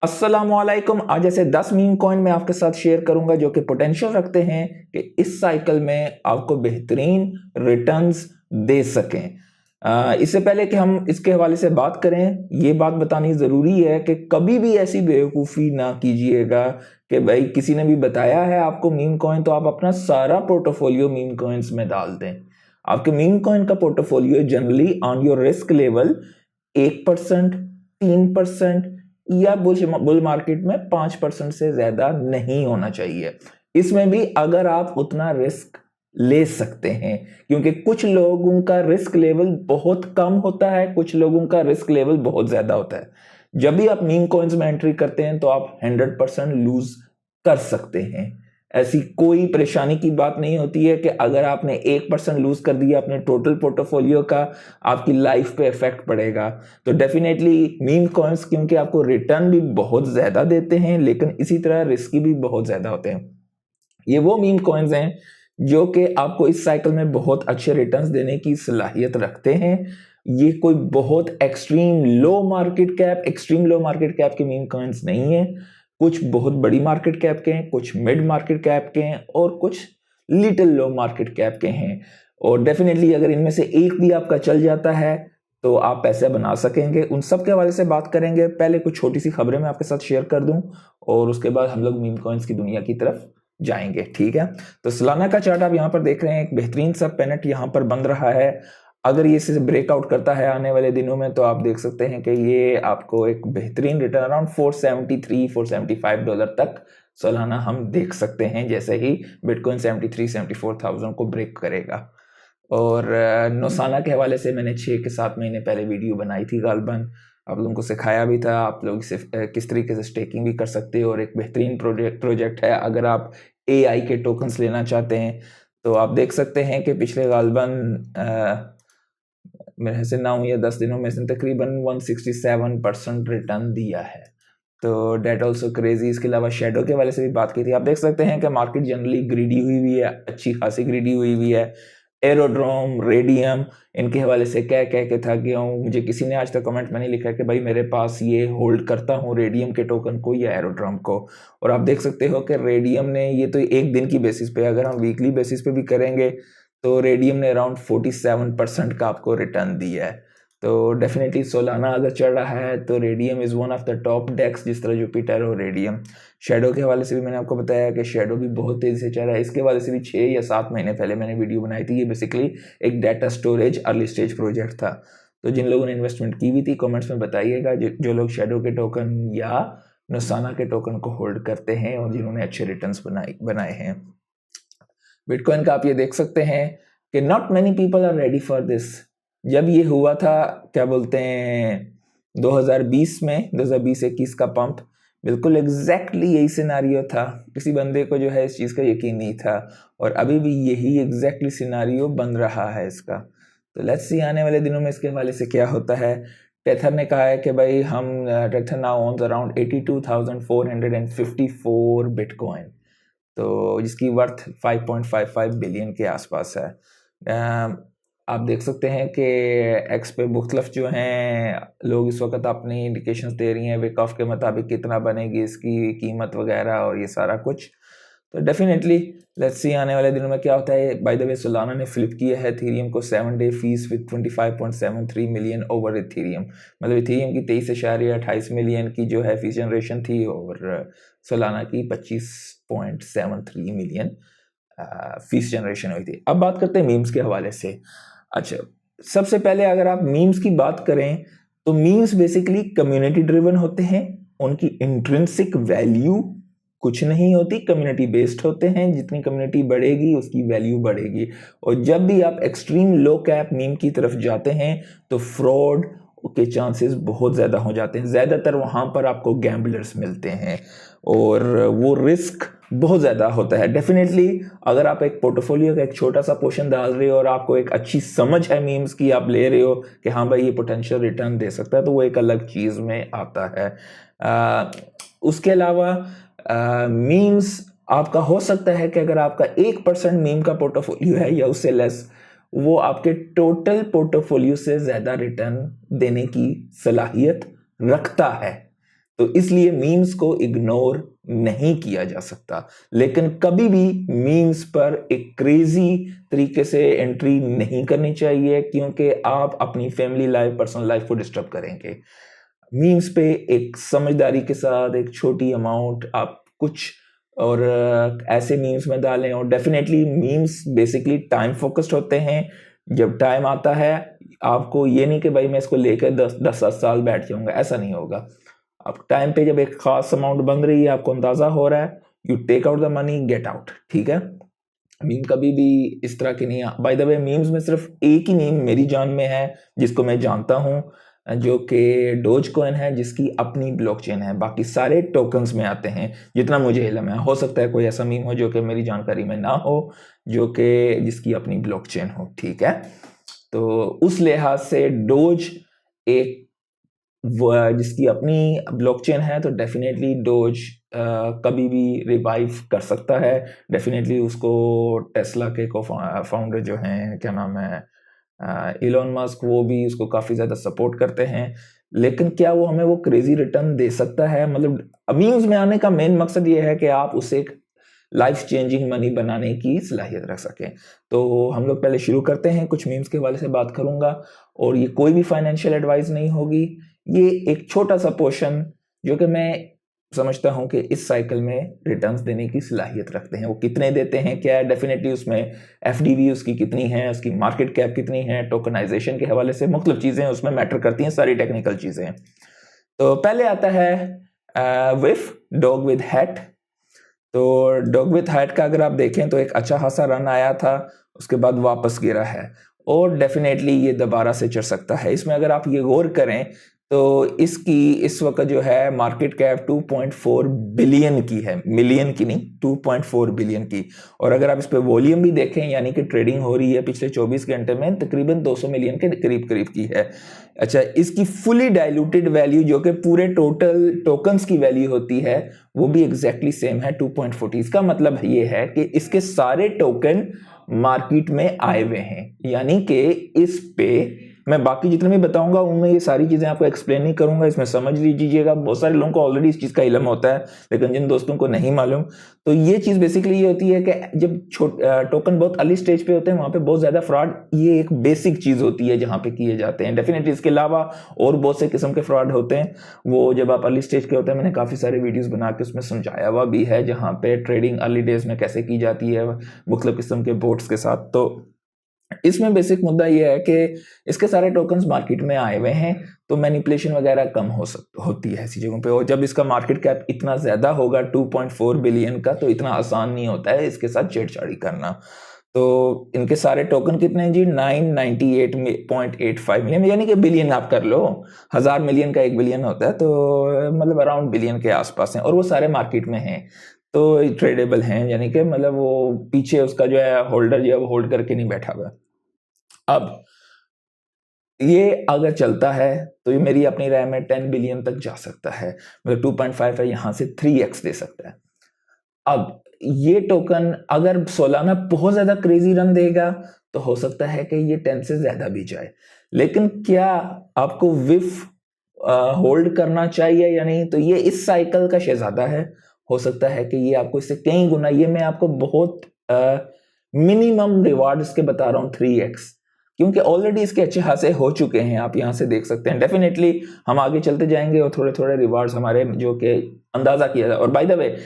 अस्सलामुअलैकुम। आज ऐसे 10 मीम कॉइन मैं आपके साथ शेयर करूंगा जो कि पोटेंशियल रखते हैं कि इस साइकिल में आपको बेहतरीन रिटर्न्स दे सकें। इससे पहले कि हम इसके हवाले से बात करें, ये बात बतानी ज़रूरी है कि कभी भी ऐसी बेवकूफ़ी ना कीजिएगा कि भाई किसी ने भी बताया है आपको मीम कॉइन तो आप अपना सारा पोर्टफोलियो मीम कॉइन्स में डाल दें। आपके मीम कॉइन का portfolio generally on your risk level 1%, 3% या बुल मार्केट में 5% से ज्यादा नहीं होना चाहिए। इसमें भी अगर आप उतना रिस्क ले सकते हैं, क्योंकि कुछ लोगों का रिस्क लेवल बहुत कम होता है, कुछ लोगों का रिस्क लेवल बहुत ज्यादा होता है। जब भी आप मीम कॉइन्स में एंट्री करते हैं तो आप 100% लूज कर सकते हैं। ऐसी कोई परेशानी की बात नहीं होती है कि अगर आपने 1% लूज कर दिया अपने टोटल पोर्टफोलियो का, आपकी लाइफ पे इफेक्ट पड़ेगा। तो डेफिनेटली मीम कॉइन्स क्योंकि आपको रिटर्न भी बहुत ज्यादा देते हैं लेकिन इसी तरह रिस्की भी बहुत ज्यादा होते हैं। ये वो मीम कॉइन्स हैं जो कि आपको इस साइकिल में बहुत अच्छे रिटर्न्स देने की सलाहियत रखते हैं। ये कोई बहुत एक्सट्रीम लो मार्केट कैप के मीम कॉइन्स नहीं है। कुछ बहुत बड़ी मार्केट कैप के हैं, कुछ मिड मार्केट कैप के हैं और कुछ लिटिल लो मार्केट कैप के हैं। और डेफिनेटली अगर इनमें से एक भी आपका चल जाता है तो आप पैसे बना सकेंगे। उन सब के हवाले से बात करेंगे। पहले कुछ छोटी सी खबरें मैं आपके साथ शेयर कर दूं और उसके बाद हम लोग मीम कॉइन्स की दुनिया की तरफ जाएंगे, ठीक है। तो सालाना का चार्ट आप यहाँ पर देख रहे हैं, एक बेहतरीन सा पेनेट यहाँ पर बन रहा है। अगर ये इसे ब्रेकआउट करता है आने वाले दिनों में तो आप देख सकते हैं कि ये आपको एक बेहतरीन रिटर्न अराउंड $473-475 तक सालाना हम देख सकते हैं, जैसे ही बिटकॉइन 73-74,000 को ब्रेक करेगा। और नौसाना के हवाले से मैंने 6 के 7 महीने पहले वीडियो बनाई थी गालबन, आप लोगों को सिखाया भी था आप लोग इसे किस तरीके से स्टेकिंग भी कर सकते हो। और एक बेहतरीन प्रोजेक्ट है अगर आप AI के टोकन्स लेना चाहते हैं तो आप देख सकते हैं कि पिछले गालबन मेरे से 9 या 10 दिनों में से तकरीबन 167% रिटर्न दिया है। तो डेट ऑल्सो क्रेजी। इसके अलावा शेडो के वाले से भी बात की थी। आप देख सकते हैं कि मार्केट जनरली ग्रीडी हुई है, अच्छी खासी ग्रीडी हुई है। एरोड्रोम, रेडियम, इनके हवाले से कह के था कि मुझे किसी ने आज तक कमेंट में नहीं लिखा कि भाई मेरे पास ये होल्ड करता हूँ रेडियम के टोकन को या एरोड्रोम को। और आप देख सकते हो कि रेडियम ने, ये तो एक दिन की बेसिस पे, अगर हम वीकली बेसिस पे भी करेंगे तो रेडियम ने अराउंड 47% का आपको रिटर्न दिया है। तो डेफिनेटली सोलाना अगर चढ़ रहा है तो radium is one of the top decks, जिस तरह जुपिटर और रेडियम। शेडो के हवाले से भी मैंने आपको बताया कि शेडो भी बहुत तेज़ी से चल रहा है। इसके हवाले से भी 6 या 7 महीने पहले मैंने वीडियो बनाई थी। ये बेसिकली एक data storage early stage project था। तो जिन लोगों ने इन्वेस्टमेंट की हुई थी कमेंट्स में बताइएगा, जो लोग शेडो के टोकन या नसाना के टोकन को होल्ड करते हैं और जिन्होंने अच्छे रिटर्न्स बनाए हैं। बिटकॉइन का आप ये देख सकते हैं कि not many people are ready for this. जब ये हुआ था, क्या बोलते हैं, 2020-21 का पंप, बिल्कुल एग्जैक्टली यही सिनारियो था। किसी बंदे को जो है इस चीज़ का यकीन नहीं था और अभी भी यही एग्जैक्टली सिनारियो बन रहा है इसका। तो लेट्स सी आने वाले दिनों में इसके हवाले से क्या होता है। टेथर ने कहा है कि भाई Tether now owns around 82,454 bitcoin, तो जिसकी वर्थ 5.55 बिलियन के आसपास है। आप देख सकते हैं कि एक्स पे मुख्तलिफ जो हैं लोग इस वक्त अपनी इंडिकेशंस दे रही हैं विकॉफ के मुताबिक कितना बनेगी इसकी कीमत वगैरह और ये सारा कुछ। तो डेफिनेटली लेट्स सी आने वाले दिनों में क्या होता है। बाय द वे सोलाना ने फ्लिप किया है इथेरियम को 7 day fees with 25.73 million over Ethereum. मतलब इथेरियम की 23.28 मिलियन की जो है फीस जनरेशन थी और सोलाना की 25.73 मिलियन फीस जनरेशन हुई थी। अब बात करते हैं मीम्स के हवाले से। अच्छा, सबसे पहले अगर आप मीम्स की बात करें तो मीम्स बेसिकली कम्युनिटी ड्रिवन होते हैं। उनकी इंट्रिंसिक वैल्यू कुछ नहीं होती, कम्युनिटी बेस्ड होते हैं। जितनी कम्युनिटी बढ़ेगी उसकी वैल्यू बढ़ेगी। और जब भी आप एक्सट्रीम लो कैप मीम की तरफ जाते हैं तो फ्रॉड के चांसेस बहुत ज़्यादा हो जाते हैं। ज़्यादातर वहाँ पर आपको गैम्बलर्स मिलते हैं और वो रिस्क बहुत ज़्यादा होता है। डेफिनेटली अगर आप एक पोर्टफोलियो का एक छोटा सा पोर्शन डाल रहे हो और आपको एक अच्छी समझ है मीम्स की, आप ले रहे हो कि हाँ भाई ये पोटेंशियल रिटर्न दे सकता है, तो वो एक अलग चीज़ में आता है। उसके अलावा मीम्स आपका हो सकता है कि अगर आपका 1% मीम का पोर्टफोलियो है या उससे लेस, वो आपके टोटल पोर्टफोलियो से ज़्यादा रिटर्न देने की सलाहियत रखता है। तो इसलिए मीम्स को इग्नोर नहीं किया जा सकता, लेकिन कभी भी मीम्स पर एक क्रेजी तरीके से एंट्री नहीं करनी चाहिए, क्योंकि आप अपनी फैमिली लाइफ, पर्सनल लाइफ को डिस्टर्ब करेंगे। मीम्स पे एक समझदारी के साथ एक छोटी अमाउंट आप कुछ और ऐसे मीम्स में डालें। और definitely memes basically time focused होते हैं। जब टाइम आता है, आपको ये नहीं कि भाई मैं इसको लेकर 10 साल बैठ जाऊंगा, ऐसा नहीं होगा। आप टाइम पे जब एक खास अमाउंट बन रही है, आपको अंदाजा हो रहा है, you take out the money, get out, ठीक है। मीम कभी भी इस तरह की नहीं है। बाय द वे, मीम्स में सिर्फ एक ही मीम मेरी जान में है जिसको मैं जानता हूं, जो कि डोज कॉइन है, जिसकी अपनी ब्लॉकचेन है। बाकी सारे टोकन्स में आते हैं, जितना मुझे इल्म है। हो सकता है कोई ऐसा मीम हो जो कि मेरी जानकारी में ना हो, जो कि जिसकी अपनी ब्लॉकचेन हो, ठीक है। तो उस लिहाज से डोज एक जिसकी अपनी ब्लॉकचेन है, तो डेफिनेटली डोज कभी भी रिवाइव कर सकता है। डेफिनेटली उसको टेस्ला के को फाउंडर जो हैं, क्या नाम है, इलॉन मस्क, वो भी उसको काफ़ी ज़्यादा सपोर्ट करते हैं। लेकिन क्या वो हमें वो क्रेजी रिटर्न दे सकता है? मतलब मीम्स में आने का मेन मकसद ये है कि आप उसे एक लाइफ चेंजिंग मनी बनाने की सलाहियत रख सकें। तो हम लोग पहले शुरू करते हैं। कुछ मीम्स के हवाले से बात करूंगा, और ये कोई भी फाइनेंशियल एडवाइस नहीं होगी। ये एक छोटा सा पोर्शन जो कि मैं समझता हूं कि इस साइकिल में रिटर्न्स देने की सलाहियत रखते हैं। वो कितने देते हैं, क्या है, डेफिनेटली उसमें एफडीवी उसकी कितनी है, उसकी मार्केट कैप कितनी है, टोकनाइजेशन के हवाले से मुख्तलिफ चीज़ें उसमें मैटर करती हैं, सारी टेक्निकल चीज़ें। तो पहले आता है विफ डॉग विद हैट। तो डॉग विद हैट का अगर आप देखें तो एक अच्छा खासा रन आया था, उसके बाद वापस गिरा है, और डेफिनेटली ये दोबारा से चढ़ सकता है। इसमें अगर आप ये गौर करें तो इसकी इस वक्त जो है मार्केट कैप 2.4 बिलियन की है, मिलियन की नहीं, 2.4 बिलियन की। और अगर आप इस पे वॉल्यूम भी देखें, यानी कि ट्रेडिंग हो रही है पिछले 24 घंटे में तकरीबन 200 मिलियन के करीब करीब की है। अच्छा, इसकी फुली डाइल्यूटेड वैल्यू जो कि पूरे टोटल टोकन्स की वैल्यू होती है, वो भी एग्जैक्टली सेम है, 2.40। इसका मतलब ये है कि इसके सारे टोकन मार्केट में आए हुए हैं, यानी कि इस पे मैं बाकी जितने भी बताऊंगा उनमें ये सारी चीजें आपको एक्सप्लेन नहीं करूंगा, इसमें समझ लीजिएगा। बहुत सारे लोगों को ऑलरेडी इस चीज का इल्म होता है, लेकिन जिन दोस्तों को नहीं मालूम, तो ये चीज बेसिकली ये होती है कि जब टोकन बहुत अर्ली स्टेज पे होते हैं, वहां पे बहुत ज्यादा फ्रॉड, ये एक बेसिक चीज होती है जहां पे किए जाते हैं। डेफिनेटली इसके अलावा और बहुत से किस्म के फ्रॉड होते हैं, वो जब आप अर्ली स्टेज के होते हैं, मैंने काफी सारे वीडियोस बना के उसमें समझाया हुआ भी है, जहां पे ट्रेडिंग अर्ली डेज में कैसे की जाती है मुख्तलिफ किस्म के बोट्स के साथ। तो इसमें बेसिक मुद्दा यह है कि इसके सारे टोकन्स मार्केट में आए हुए हैं, तो मैनिपुलेशन वगैरह कम होती है ऐसी जगहों पे। और जब इसका मार्केट कैप इतना ज्यादा होगा 2.4 बिलियन का, तो इतना आसान नहीं होता है इसके साथ छेड़छाड़ी करना। तो इनके सारे टोकन कितने हैं जी? 998.85 मिलियन, यानी कि बिलियन आप कर लो, 1000 मिलियन का 1 बिलियन होता है, तो मतलब अराउंड बिलियन के आसपास हैं, और वो सारे मार्केट में हैं, तो ट्रेडेबल हैं, यानी कि मतलब वो पीछे उसका जो है होल्डर जो है वो होल्ड करके नहीं बैठा हुआ। अब ये अगर चलता है तो ये मेरी अपनी राय में 10 बिलियन तक जा सकता है, मतलब 2.5 है, यहां से 3x दे सकता है। अब ये टोकन अगर सोलाना बहुत ज्यादा क्रेजी रन देगा तो हो सकता है कि ये 10 से ज्यादा भी जाए। लेकिन क्या आपको विफ होल्ड करना चाहिए या नहीं? तो ये इस साइकिल का शहजादा है, हो सकता है कि ये आपको इससे कई गुना, ये मैं आपको बहुत मिनिमम रिवार्ड इसके बता रहा हूँ 3x, क्योंकि ऑलरेडी इसके अच्छे खासे हो चुके हैं, आप यहां से देख सकते हैं। डेफिनेटली हम आगे चलते जाएंगे और थोड़े थोड़े रिवार्ड्स हमारे जो कि अंदाजा किया जाए। और बाय द वे,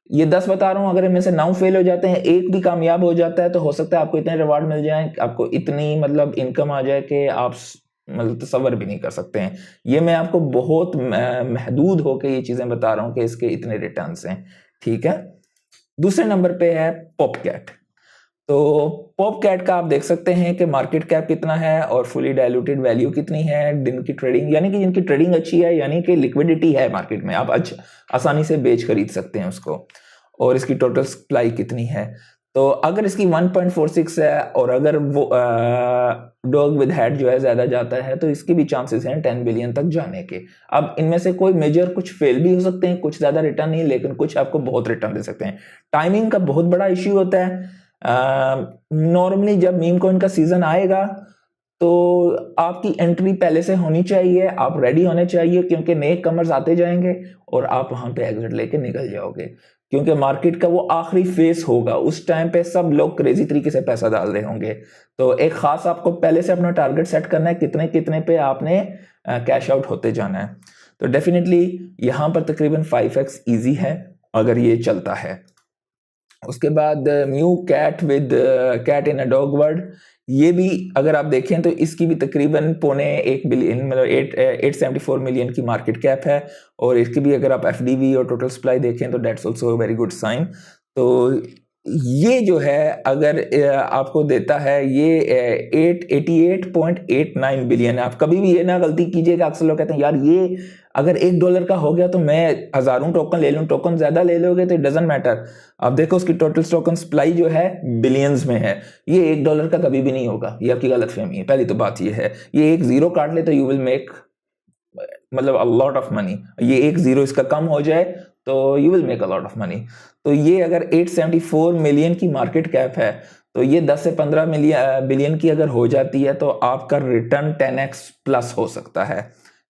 ये 10 बता रहा हूं, अगर इनमें से 9 फेल हो जाते हैं, एक भी कामयाब हो जाता है, तो हो सकता है आपको इतने रिवार्ड मिल जाए, आपको इतनी मतलब इनकम आ जाए कि आप मतलब तसव्वुर भी नहीं कर सकते हैं। ये मैं आपको बहुत महदूद होकर ये चीजें बता रहा हूं कि इसके इतने रिटर्न्स हैं, ठीक है। दूसरे नंबर पे है पॉपकैट। तो पॉपकैट का आप देख सकते हैं कि मार्केट कैप कितना है और फुली डाइल्यूटेड वैल्यू कितनी है, दिन की ट्रेडिंग, यानी कि जिनकी ट्रेडिंग अच्छी है, यानी कि लिक्विडिटी है मार्केट में, आप आसानी से बेच खरीद सकते हैं उसको। और इसकी टोटल सप्लाई कितनी है? तो अगर इसकी 1.46 है, और अगर वो डॉग विद हेड जो है ज्यादा जाता है, तो इसके भी चांसेस हैं 10 बिलियन तक जाने के। अब इनमें से कोई मेजर कुछ फेल भी हो सकते हैं, कुछ ज्यादा रिटर्न नहीं, लेकिन कुछ आपको बहुत रिटर्न दे सकते हैं। टाइमिंग का बहुत बड़ा इश्यू होता है। नॉर्मली जब मीम कॉइन का सीजन आएगा तो आपकी एंट्री पहले से होनी चाहिए, आप रेडी होने चाहिए, क्योंकि नए कमर्स आते जाएंगे और आप वहां पे एग्जिट लेके निकल जाओगे, क्योंकि मार्केट का वो आखिरी फेस होगा, उस टाइम पे सब लोग क्रेजी तरीके से पैसा डाल रहे होंगे। तो एक खास आपको पहले से अपना टारगेट सेट करना है, कितने कितने पे आपने कैश आउट होते जाना है। तो डेफिनेटली यहां पर तकरीबन 5x इजी है अगर ये चलता है। उसके बाद mew cat with cat in a dog world, ये भी अगर आप देखें तो इसकी भी तकरीबन 1.25 बिलियन मतलब 874 मिलियन की मार्केट कैप है, और इसकी भी अगर आप एफडीवी और टोटल सप्लाई देखें तो that's also very good sign. तो ये जो है अगर आपको देता है ये 88.89 बिलियन है। आप कभी भी ये ना गलती कीजिएगा, अक्सर लोग कहते हैं यार ये अगर $1 का हो गया तो मैं हजारों टोकन ले लूं, टोकन ज्यादा ले लोगे तो इट डजंट मैटर। अब देखो उसकी टोटल टोकन सप्लाई जो है बिलियंस में है, ये $1 का कभी भी नहीं होगा, ये आपकी गलतफहमी है। पहली तो बात ये है, ये एक जीरो काट ले तो यू विल मेक मतलब अ लॉट ऑफ मनी, ये एक जीरो इसका कम हो जाए तो you will make a lot of money. तो ये अगर 874 मिलियन की मार्केट कैप है, तो ये 10 से 15 बिलियन की अगर हो जाती है तो आपका रिटर्न 10x प्लस हो सकता है।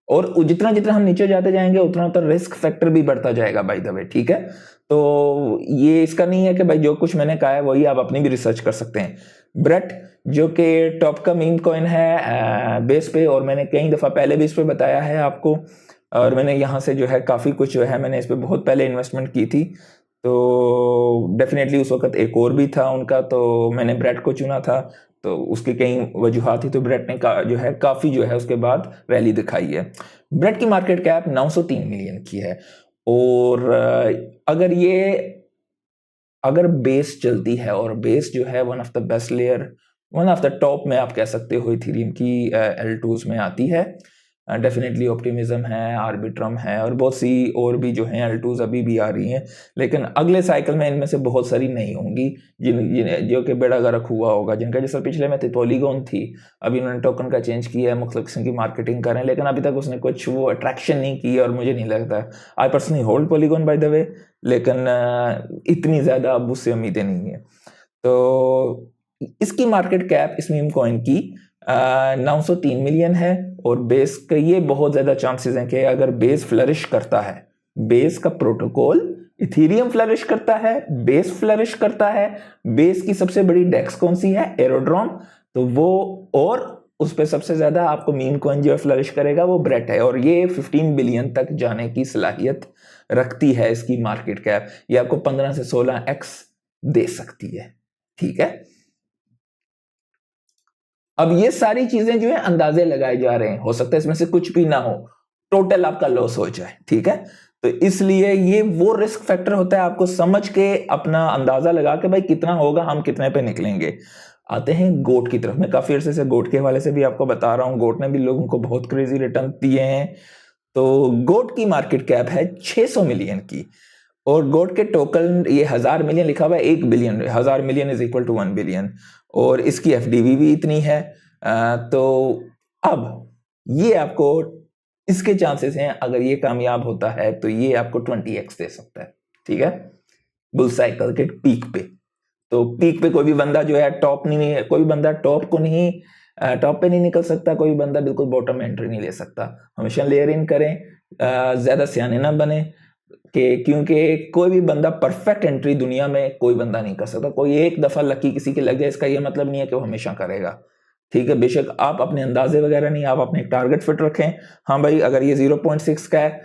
और जितना जितना हम नीचे जाते जाएंगे उतना उतना रिस्क फैक्टर भी बढ़ता जाएगा बाय द वे, ठीक है। तो ये इसका नहीं है कि भाई जो कुछ मैंने कहा है वही आप अपनी भी रिसर्च कर सकते हैं। ब्रेट जो कि टॉप का मीम कॉइन है बेस पे, और मैंने कई दफ़ा पहले भी इस पे बताया है आपको, और मैंने यहाँ से जो है काफ़ी कुछ जो है मैंने इस पे बहुत पहले इन्वेस्टमेंट की थी। तो डेफिनेटली उस वक्त एक और भी था उनका, तो मैंने ब्रेट को चुना था, तो उसकी कई वजूहात थी। तो ब्रेट ने जो है काफ़ी जो है उसके बाद रैली दिखाई है। ब्रेट की मार्केट कैप 903 मिलियन की है, और अगर बेस चलती है, और बेस जो है one of the best layer, one of the top में आप कह सकते हो इथेरियम की L2s में आती है। डेफिनेटली ऑप्टिमिज्म है, आर्बिट्रम है, और बहुत सी और भी जो हैं L2s अभी भी आ रही हैं, लेकिन अगले साइकिल में इनमें से बहुत सारी नहीं होंगी जो कि बेड़ा गर्क हुआ होगा, जिनका जैसा पिछले में पॉलीगॉन थी, अभी उन्होंने टोकन का चेंज किया है, मुख्तलिफ किस्म की मार्केटिंग कर रहे हैं, लेकिन अभी तक उसने कुछ वो अट्रैक्शन नहीं की, और मुझे नहीं लगता, I personally hold polygon by the way, लेकिन इतनी ज़्यादा अब उससे उम्मीदें नहीं है। तो इसकी मार्केट कैप इस मीम कॉइन की 903 मिलियन है, और बेस के ये बहुत ज़्यादा चांसेस हैं कि अगर बेस फ्लरिश करता है, बेस का प्रोटोकॉल इथेरियम फ्लरिश करता है, बेस फ्लरिश करता है, बेस की सबसे बड़ी डेक्स कौन सी है, एरोड्रॉम, तो वो, और उस पर सबसे ज़्यादा आपको मीम कॉइन जो फ्लरिश करेगा वो ब्रेट है, और ये 15 बिलियन तक जाने की सलाहियत रखती है इसकी मार्केट कैप, ये आपको 15 से 16x दे सकती है, ठीक है। अब ये सारी चीजें जो है अंदाजे लगाए जा रहे हैं, हो सकता है इसमें से कुछ भी ना हो, टोटल आपका लॉस हो जाए, ठीक है। तो इसलिए ये वो रिस्क फैक्टर होता है, आपको समझ के अपना अंदाजा लगा के भाई कितना होगा, हम कितने पे निकलेंगे। आते हैं गोट की तरफ। मैं काफी अरसे से गोट के हवाले से भी आपको बता रहा हूँ, गोट ने भी लोगों को बहुत क्रेजी रिटर्न दिए हैं। तो गोट की मार्केट कैप है 600 मिलियन की, और गोट के टोकन ये 1000 मिलियन लिखा हुआ है, 1 billion, 1000 million is equal to 1 billion, और इसकी एफडीवी भी इतनी है। तो अब ये आपको इसके चांसेस हैं, अगर ये कामयाब होता है तो ये आपको 20x दे सकता है, ठीक है, बुल साइकिल के पीक पे। तो पीक पे कोई भी बंदा जो है टॉप नहीं, कोई बंदा टॉप पे नहीं निकल सकता, कोई बंदा बिल्कुल बॉटम एंट्री नहीं ले सकता। हमेशा लेयर इन करें, ज्यादा सियाने ना बने, क्योंकि कोई भी बंदा परफेक्ट एंट्री दुनिया में कोई बंदा नहीं कर सकता। कोई एक दफा लकी किसी के लग जाए इसका ये मतलब नहीं है कि वो हमेशा करेगा, ठीक है। बेशक आप अपने अंदाजे वगैरह नहीं, आप अपने एक टारगेट फिट रखें। हाँ भाई, अगर ये 0.6 का है,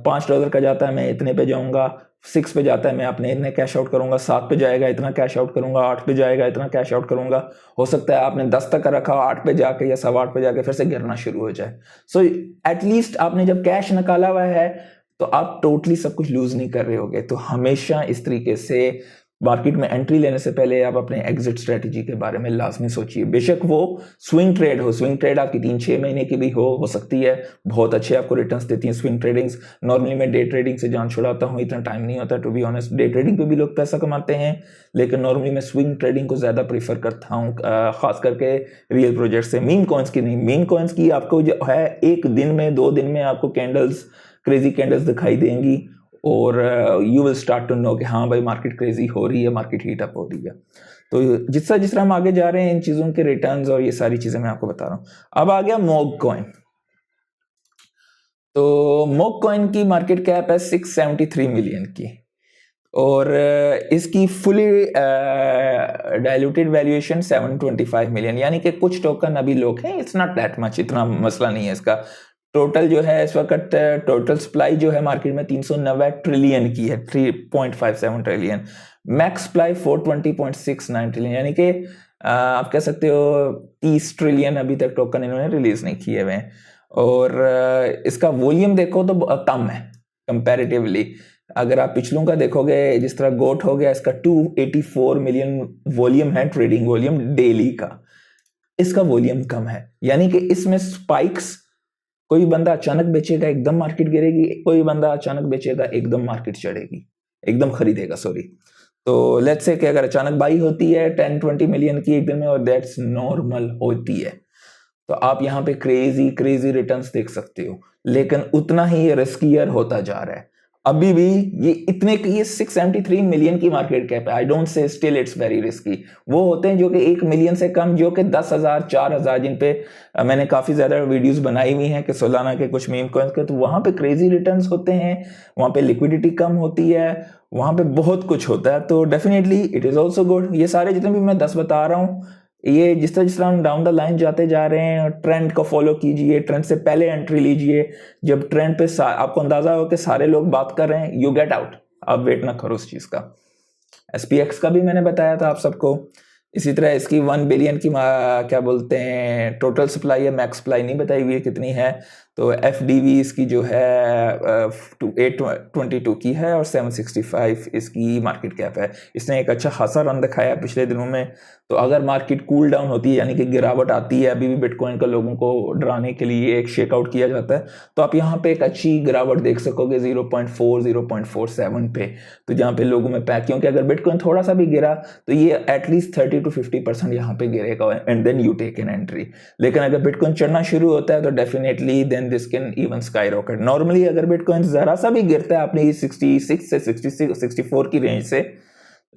$5 का जाता है मैं इतने पे जाऊंगा, 6 पे जाता है मैं अपने इतने कैश आउट करूंगा, 7 पे जाएगा इतना कैश आउट करूंगा, 8 पे जाएगा इतना कैश आउट करूंगा। हो सकता है आपने 10 तक का रखा, 8 पे जाके या 8.25 पे जाके फिर से गिरना शुरू हो जाए। सो एटलीस्ट आपने जब कैश निकाला हुआ है तो आप टोटली सब कुछ लूज नहीं कर रहे होगे। तो हमेशा इस तरीके से मार्केट में एंट्री लेने से पहले आप अपने एग्जिट स्ट्रेटजी के बारे में लाजमी सोचिए। बेशक वो स्विंग ट्रेड हो, स्विंग ट्रेड आपकी 3-6 महीने की भी हो सकती है, बहुत अच्छे आपको रिटर्न्स देती हैं स्विंग ट्रेडिंग्स। नॉर्मली मैं डे ट्रेडिंग से जान छुड़ाता हूँ, इतना टाइम नहीं होता to be honest. Day trading पे भी लोग पैसा कमाते हैं, लेकिन नॉर्मली मैं स्विंग ट्रेडिंग को ज्यादा प्रीफर करता हूँ, खास करके रियल प्रोजेक्ट से। मीम कॉइन्स की नहीं, मीम कॉइन्स की आपको जो है 1 दिन में 2 दिन में आपको कैंडल्स, क्रेजी कैंडल्स दिखाई देंगी, और you will start to know कि हाँ भाई मार्केट क्रेजी हो रही है, मार्केट हीट अप हो रही है। तो जिस तरह हम आगे जा रहे हैं इन चीज़ों के रिटर्न्स और ये सारी चीज़ें मैं आपको बता रहा हूँ। अब आ गया मोग कॉइन। तो मोग कॉइन की मार्केट कैप है 673 मिलियन की, और इसकी फुली डाइल्यूटेड वैल्यूएशन 725 मिलियन, यानी कि कुछ टोकन अभी लोग हैं, इट्स नॉट दैट मच, इतना मसला नहीं है इसका। टोटल जो है इस वक्त टोटल सप्लाई जो है मार्केट में 390 ट्रिलियन की है, 3.57 ट्रिलियन। मैक्स सप्लाई 420.69 ट्रिलियन, यानी कि आप कह सकते हो 30 ट्रिलियन अभी तक टोकन इन्होंने रिलीज नहीं किए हुए हैं। और इसका वॉल्यूम देखो तो कम है कंपैरेटिवली। अगर आप पिछलों का देखोगे, जिस तरह गोट हो गया, इसका 284 मिलियन वॉल्यूम है, ट्रेडिंग वॉल्यूम डेली का। इसका वॉल्यूम कम है, यानी कि इसमें स्पाइक्स, कोई बंदा अचानक बेचेगा एकदम मार्केट गिरेगी, कोई बंदा अचानक बेचेगा एकदम मार्केट चढ़ेगी, एकदम खरीदेगा सॉरी। तो लेट्स से कि अगर अचानक बाई होती है 10-20 मिलियन की एक दिन में, और दैट्स नॉर्मल होती है, तो आप यहाँ पे क्रेजी रिटर्न्स देख सकते हो, लेकिन उतना ही रिस्कियर होता जा रहा है। अभी भी ये इतने की, ये 673 मिलियन की मार्केट कैप है। I don't say still it's very risky. वो होते हैं जो कि 1 मिलियन से कम, जो कि 10,000 4,000, जिन पे मैंने काफी ज्यादा वीडियोस बनाई हुई हैं कि सोलाना के कुछ मीम कॉइन्स के, तो वहां पे क्रेजी रिटर्न्स होते हैं, वहां पे लिक्विडिटी कम होती है, वहां पे बहुत कुछ होता है। तो definitely it is also good. ये सारे जितने भी मैं 10 बता रहा हूँ, ये जिस तरह हम डाउन द लाइन जाते जा रहे हैं, ट्रेंड को फॉलो कीजिए, ट्रेंड से पहले एंट्री लीजिए। जब ट्रेंड पे आपको अंदाजा हो कि सारे लोग बात कर रहे हैं, यू गेट आउट, आप वेट ना करो उस चीज का। SPX का भी मैंने बताया था आप सबको। इसी तरह इसकी 1 बिलियन की क्या बोलते हैं टोटल सप्लाई है, मैक्स सप्लाई नहीं बताई हुई है कितनी है। तो FDV इसकी जो है 822 की है, और 765 इसकी मार्केट कैप है। इसने एक अच्छा खासा रन दिखाया पिछले दिनों में। तो अगर मार्केट कूल डाउन होती है, यानी कि गिरावट आती है, अभी भी बिटकॉइन का लोगों को डराने के लिए एक शेकआउट किया जाता है, तो आप यहाँ पे एक अच्छी गिरावट देख सकोगे 0.4 0.47 पे। तो जहाँ पे लोगों में पैक, क्योंकि अगर बिटकॉइन थोड़ा सा भी गिरा तो ये एटलीस्ट 30 to 50% यहाँ पे गिरेगा, and then you take an entry. लेकिन अगर बिटकॉइन चढ़ना शुरू होता है तो definitely then this can even skyrocket. Normally अगर बिटकॉइन जरा सा भी गिरता है अपनी 66 से 64 की रेंज से,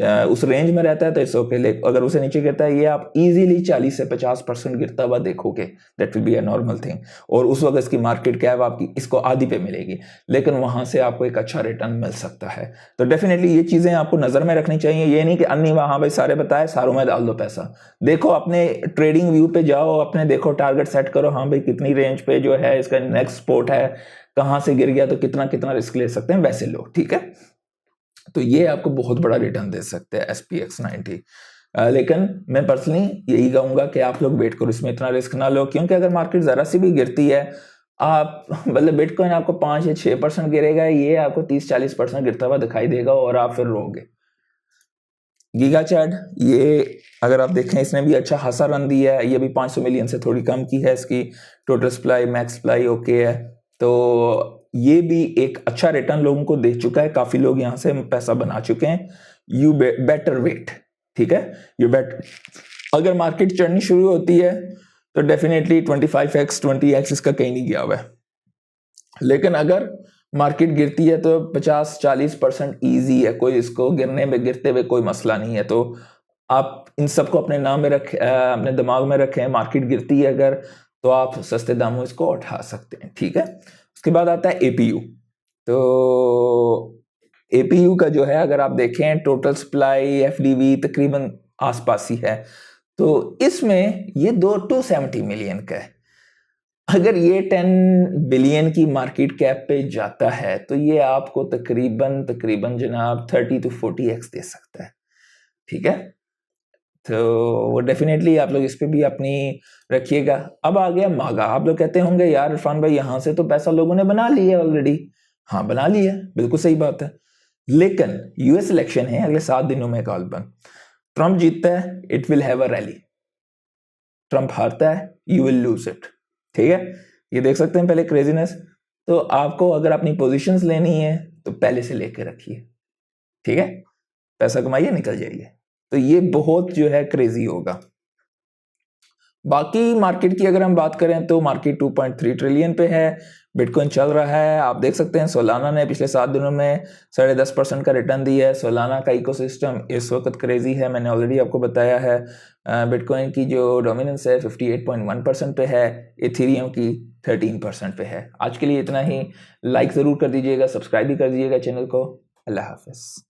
उस रेंज में रहता है तो इट्स ओके। अगर उसे नीचे गिरता है, ये आप इजीली 40 से 50% गिरता हुआ देखोगे, that will be a normal thing. और उस वक्त इसकी मार्केट कैप आपकी इसको आधी पे मिलेगी, लेकिन वहां से आपको एक अच्छा रिटर्न मिल सकता है। तो डेफिनेटली ये चीजें आपको नजर में रखनी चाहिए। ये नहीं कि अन्नी वहां भाई सारे बताए, सारों में डाल दो पैसा। देखो अपने ट्रेडिंग व्यू पे जाओ, अपने देखो टारगेट सेट करो, हाँ भाई कितनी रेंज पे जो है इसका नेक्स्ट सपोर्ट है, कहां से गिर गया तो कितना कितना रिस्क ले सकते हैं, वैसे लो, ठीक है। तो ये आपको बहुत बड़ा रिटर्न दे सकते हैं SPX 90। लेकिन मैं पर्सनली यही कहूंगा कि आप लोग वेट करो, इसमें इतना रिस्क ना लो, क्योंकि अगर मार्केट जरा सी भी गिरती है, आप मतलब बिटकॉइन आपको 5 या 6% गिरेगा, ये आपको 30-40% गिरता हुआ दिखाई देगा, और आप फिर रोगे। गीगाचैड, ये अगर आप देखें इसने भी अच्छा खासा रन दिया है। ये भी 500 मिलियन से थोड़ी कम की है इसकी total supply, max supply okay है। तो ये भी एक अच्छा रिटर्न लोगों को दे चुका है, काफी लोग यहां से पैसा बना चुके हैं। यू बेटर वेट, ठीक है, यू बेट। अगर मार्केट चढ़नी शुरू होती है तो डेफिनेटली 25x 20x इसका कहीं नहीं गया हुआ है। लेकिन अगर मार्केट गिरती है तो 50-40% ईजी है, कोई इसको गिरने में गिरते हुए कोई मसला नहीं है। तो आप इन सबको अपने नाम में रखें, अपने दिमाग में रखें। मार्केट गिरती है अगर, तो आप सस्ते दामों इसको उठा सकते हैं, ठीक है। उसके बाद आता है APU। तो APU का जो है अगर आप देखें टोटल सप्लाई FDV तकरीबन आसपास ही है। तो इसमें ये 270 मिलियन का है। अगर ये 10 बिलियन की मार्केट कैप पे जाता है तो ये आपको तकरीबन जनाब 30 to 40x दे सकता है, ठीक है। तो वो डेफिनेटली आप लोग इस पे भी अपनी रखिएगा। अब आ गया मागा। आप लोग कहते होंगे यार इरफान भाई यहां से तो पैसा लोगों ने बना लिया ऑलरेडी। हाँ बना लिया, बिल्कुल सही बात है। लेकिन US इलेक्शन है अगले 7 दिनों में गालिबन। ट्रंप जीतता है, it will have a rally. Trump हारता है, यू विल लूज इट, ठीक है। ये देख सकते हैं पहले क्रेजीनेस। तो आपको अगर अपनी पोजीशंस लेनी है तो पहले से लेके रखिए, ठीक है। पैसा कमाइए, निकल जाइए। तो ये बहुत जो है क्रेजी होगा। बाकी मार्केट की अगर हम बात करें तो मार्केट 2.3 ट्रिलियन पे है। बिटकॉइन चल रहा है, आप देख सकते हैं सोलाना ने पिछले 7 दिनों में 10.5% का रिटर्न दिया है। सोलाना का इकोसिस्टम इस वक्त क्रेजी है, मैंने ऑलरेडी आपको बताया है। बिटकॉइन की जो डोमिनेंस है 58.1% पे है, इथेरियम की 13% पे है। आज के लिए इतना ही। लाइक ज़रूर कर दीजिएगा, सब्सक्राइब भी कर दीजिएगा चैनल को। अल्लाह हाफिज़।